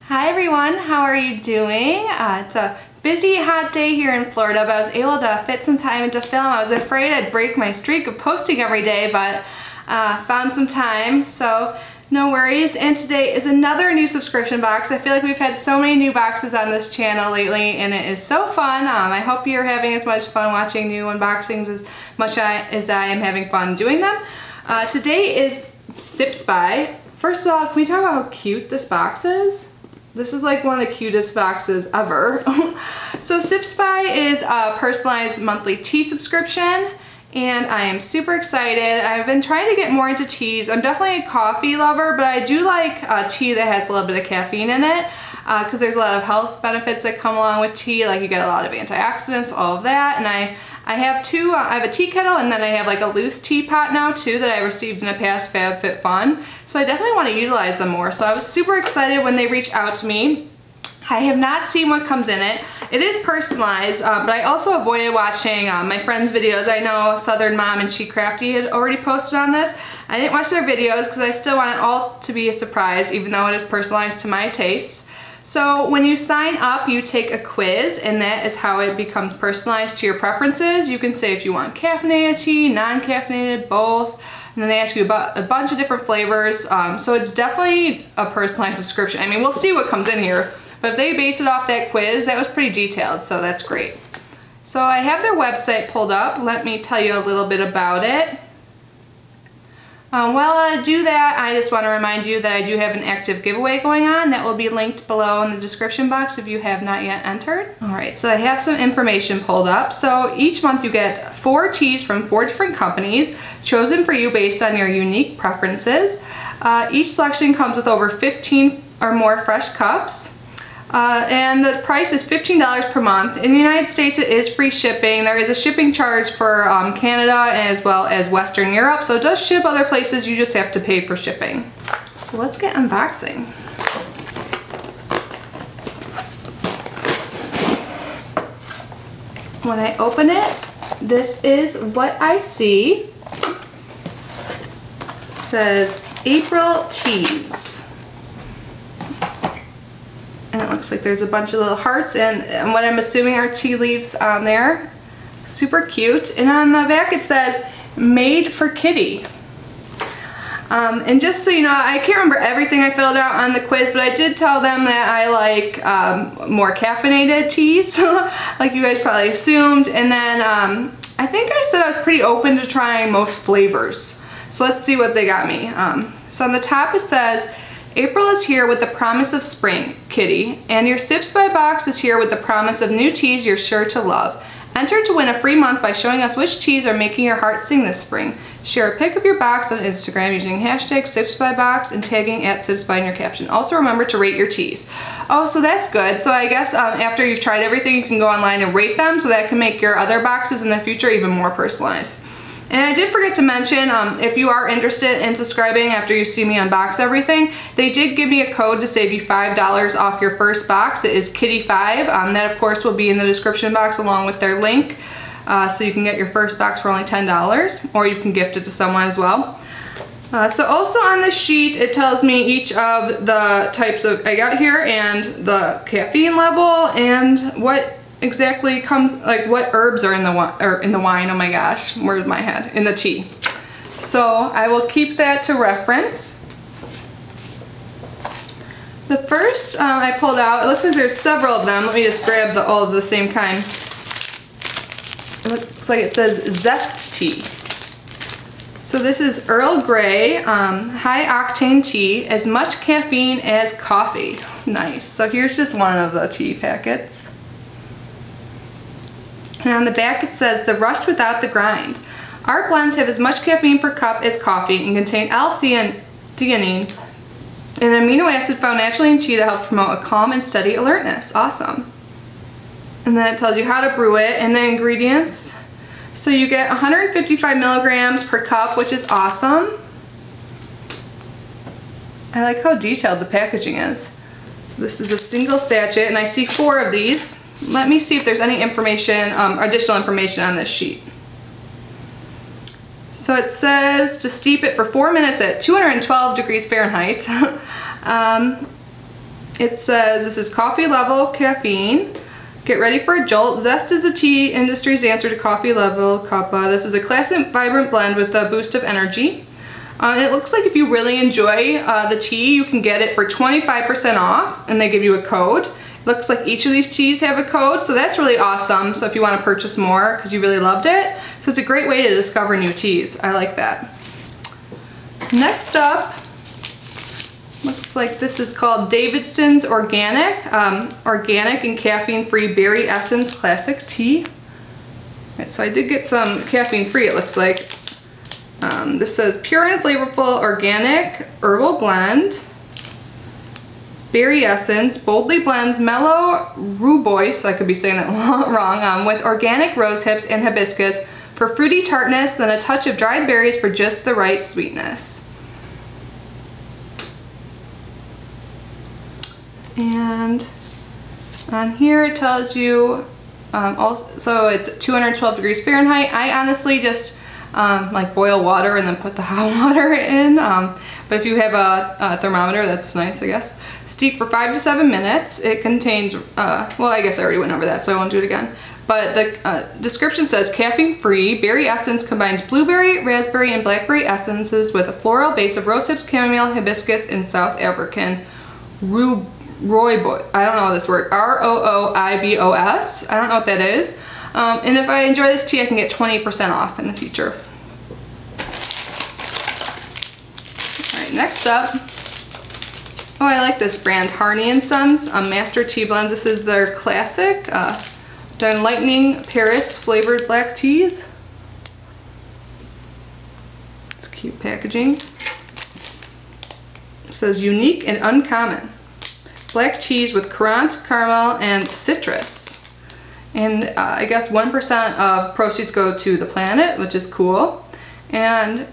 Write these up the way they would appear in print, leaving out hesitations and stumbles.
Hi everyone, how are you doing? It's a busy, hot day here in Florida, but I was able to fit some time into film. I was afraid I'd break my streak of posting every day, but found some time, so no worries. And today is another new subscription box. I feel like we've had so many new boxes on this channel lately, and it is so fun. I hope you're having as much fun watching new unboxings as much as I am having fun doing them. Today is Sips By. First of all, can we talk about how cute this box is? This is like one of the cutest boxes ever. So Sips By is a personalized monthly tea subscription, and I am super excited. I've been trying to get more into teas. I'm definitely a coffee lover, but I do like tea that has a little bit of caffeine in it because there's a lot of health benefits that come along with tea. Like you get a lot of antioxidants, all of that. And I have two, I have a tea kettle, and then I have like a loose teapot now too that I received in a past FabFitFun. So I definitely want to utilize them more. So I was super excited when they reached out to me. I have not seen what comes in it. It is personalized, but I also avoided watching my friends' videos. I know Southern Mom and She Crafty had already posted on this. I didn't watch their videos because I still want it all to be a surprise, even though it is personalized to my tastes. So when you sign up, you take a quiz, and that is how it becomes personalized to your preferences. You can say if you want caffeinated tea, non-caffeinated, both. And then they ask you about a bunch of different flavors. So it's definitely a personalized subscription. I mean, we'll see what comes in here. But if they base it off that quiz, that was pretty detailed, so that's great. So I have their website pulled up. Let me tell you a little bit about it. While I do that, I just want to remind you that I do have an active giveaway going on that will be linked below in the description box if you have not yet entered. Alright, so I have some information pulled up. So each month you get 4 teas from 4 different companies, chosen for you based on your unique preferences. Each selection comes with over 15 or more fresh cups. And the price is $15 per month. In the United States, it is free shipping. There is a shipping charge for Canada as well as Western Europe, so it does ship other places. You just have to pay for shipping. So let's get unboxing. When I open it, this is what I see. It says April Teas. And it looks like there's a bunch of little hearts and what I'm assuming are tea leaves on there. Super cute. And on the back it says, made for kitty. And just so you know, I can't remember everything I filled out on the quiz, but I did tell them that I like more caffeinated teas, like you guys probably assumed. And then I think I said I was pretty open to trying most flavors. So let's see what they got me. So on the top it says, April is here with the promise of spring, kitty, and your Sips By box is here with the promise of new teas you're sure to love. Enter to win a free month by showing us which teas are making your heart sing this spring. Share a pic of your box on Instagram using hashtag SipsByBox and tagging @SipsBy in your caption. Also remember to rate your teas. Oh, so that's good. So I guess after you've tried everything, you can go online and rate them, so that can make your other boxes in the future even more personalized. And I did forget to mention, if you are interested in subscribing after you see me unbox everything, they did give me a code to save you $5 off your first box. It is Kitty5. That of course will be in the description box along with their link. So you can get your first box for only $10, or you can gift it to someone as well. So also on the sheet, it tells me each of the types of I got here and the caffeine level and what exactly comes, like what herbs are in the wine. Oh my gosh, where's my head? In the tea. So I will keep that to reference. The first I pulled out, it looks like there's several of them. Let me just grab all of the same kind. It looks like it says Zesty. So this is Earl Grey, high octane tea, as much caffeine as coffee. Nice. So here's just one of the tea packets. And on the back it says, the rushed without the grind. Our blends have as much caffeine per cup as coffee and contain L-theanine, an amino acid found naturally in tea that helps promote a calm and steady alertness. Awesome. And then it tells you how to brew it and the ingredients. So you get 155 milligrams per cup, which is awesome. I like how detailed the packaging is. So this is a single sachet, and I see 4 of these. Let me see if there's any information, additional information on this sheet. So it says to steep it for 4 minutes at 212 degrees Fahrenheit. It says this is coffee level caffeine. Get ready for a jolt. Zest is the tea industry's answer to coffee level cuppa. This is a classic, vibrant blend with a boost of energy. It looks like if you really enjoy the tea, you can get it for 25% off, and they give you a code. It looks like each of these teas have a code, so that's really awesome. So if you want to purchase more because you really loved it, so it's a great way to discover new teas. I like that. Next up, looks like this is called Davidsons Organic, organic and caffeine-free berry essence classic tea. Right, so I did get some caffeine-free, it looks like. This says pure and flavorful organic herbal blend, berry essence, boldly blends mellow rhubarb, I could be saying that wrong, with organic rose hips and hibiscus for fruity tartness, then a touch of dried berries for just the right sweetness. And on here it tells you also, so it's 212 degrees Fahrenheit. I honestly just like boil water and then put the hot water in, but if you have a thermometer, that's nice, I guess. Steep for 5 to 7 minutes. It contains, well, I guess I already went over that, so I won't do it again. But the description says caffeine-free berry essence combines blueberry, raspberry, and blackberry essences with a floral base of rose hips, chamomile, hibiscus, and South African rooibos. I don't know this word. R-O-O-I-B-O-S. I don't know what that is. And if I enjoy this tea, I can get 20% off in the future. Alright, next up. Oh, I like this brand. Harney & Sons Master Tea Blends. This is their classic. Their Enlightening Paris flavored black teas. It's cute packaging. It says unique and uncommon. Black teas with currant, caramel, and citrus. And I guess 1% of proceeds go to the planet, which is cool. And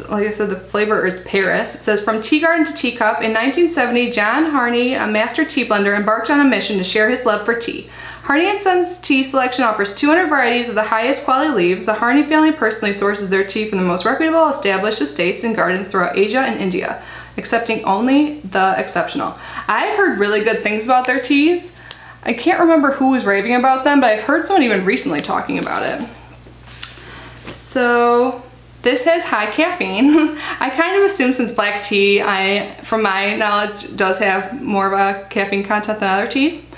like I said, the flavor is Paris. It says, from tea garden to teacup, in 1970, John Harney, a master tea blender, embarked on a mission to share his love for tea. Harney & Sons tea selection offers 200 varieties of the highest quality leaves. The Harney family personally sources their tea from the most reputable established estates and gardens throughout Asia and India, accepting only the exceptional. I've heard really good things about their teas. I can't remember who was raving about them, but I've heard someone even recently talking about it. So this has high caffeine. I kind of assume since black tea, from my knowledge, does have more of a caffeine content than other teas.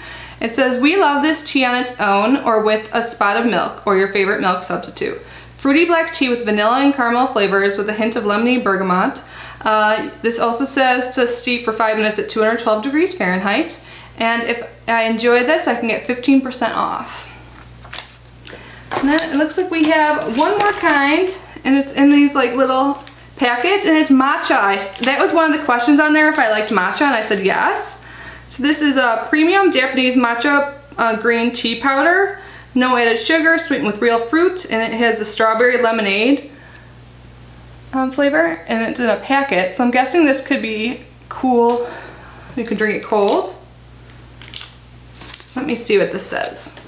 It says, we love this tea on its own or with a spot of milk or your favorite milk substitute. Fruity black tea with vanilla and caramel flavors with a hint of lemony bergamot. This also says to steep for 5 minutes at 212 degrees Fahrenheit. And if I enjoy this, I can get 15% off. And then it looks like we have one more kind, and it's in these like little packets, and it's matcha. That was one of the questions on there, if I liked matcha, and I said yes. So this is a premium Japanese matcha green tea powder. No added sugar, sweetened with real fruit, and it has a strawberry lemonade flavor, and it's in a packet. So I'm guessing this could be cool. You could drink it cold. Let me see what this says.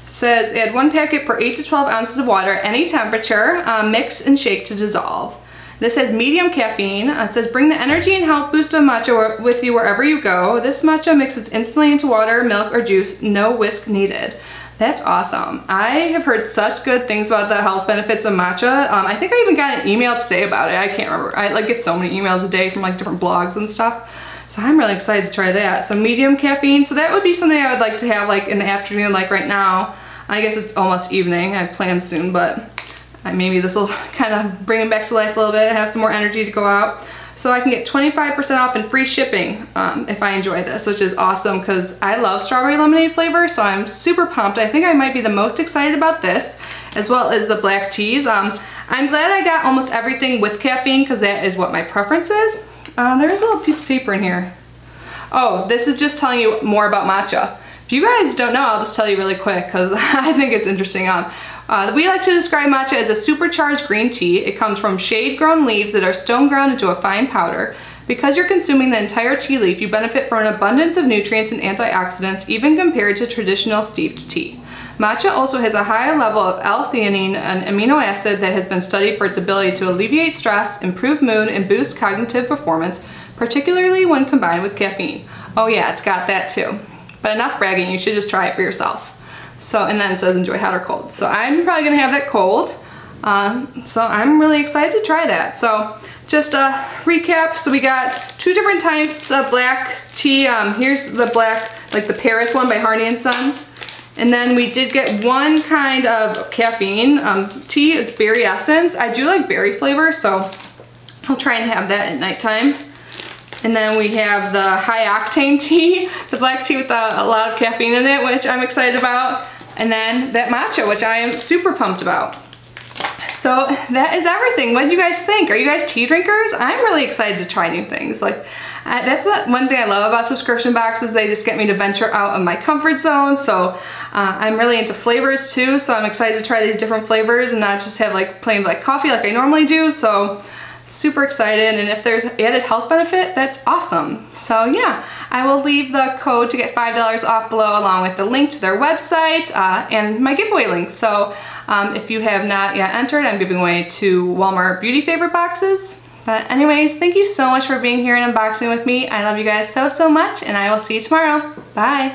It says add 1 packet per 8 to 12 ounces of water, any temperature, mix and shake to dissolve. This has medium caffeine. It says bring the energy and health boost of matcha with you wherever you go. This matcha mixes instantly into water, milk, or juice, no whisk needed. That's awesome. I have heard such good things about the health benefits of matcha. I think I even got an email today about it. I can't remember. I like get so many emails a day from like different blogs and stuff. So I'm really excited to try that. So medium caffeine. So that would be something I would like to have like in the afternoon, like right now. I guess it's almost evening. I plan soon, but maybe this will kind of bring it back to life a little bit and have some more energy to go out. So I can get 25% off and free shipping if I enjoy this, which is awesome because I love strawberry lemonade flavor, so I'm super pumped. I think I might be the most excited about this, as well as the black teas. I'm glad I got almost everything with caffeine because that is what my preference is. There's a little piece of paper in here. Oh, this is just telling you more about matcha. If you guys don't know, I'll just tell you really quick because I think it's interesting. We like to describe matcha as a supercharged green tea. It comes from shade-grown leaves that are stone ground into a fine powder. Because you're consuming the entire tea leaf, you benefit from an abundance of nutrients and antioxidants, even compared to traditional steeped tea. Matcha also has a high level of L-theanine, an amino acid that has been studied for its ability to alleviate stress, improve mood, and boost cognitive performance, particularly when combined with caffeine. Oh yeah, it's got that too. But enough bragging, you should just try it for yourself. So, and then it says enjoy hot or cold. So I'm probably gonna have that cold. So I'm really excited to try that. So just a recap, so we got 2 different types of black tea. Here's the black, like the Paris one by Hardy & Sons. And then we did get 1 kind of caffeine tea, it's berry essence. I do like berry flavor, so I'll try and have that at nighttime. And then we have the high octane tea, the black tea with a lot of caffeine in it, which I'm excited about. And then that matcha, which I am super pumped about. So that is everything. What did you guys think? Are you guys tea drinkers? I'm really excited to try new things. Like that's one thing I love about subscription boxes. They just get me to venture out of my comfort zone. So I'm really into flavors too. So I'm excited to try these different flavors and not just have like plain black coffee like I normally do. So super excited, and if there's added health benefit, that's awesome. So yeah, I will leave the code to get $5 off below, along with the link to their website and my giveaway link. So if you have not yet entered, I'm giving away 2 Walmart Beauty Favorite boxes. But anyways, thank you so much for being here and unboxing with me. I love you guys so much, and I will see you tomorrow. Bye.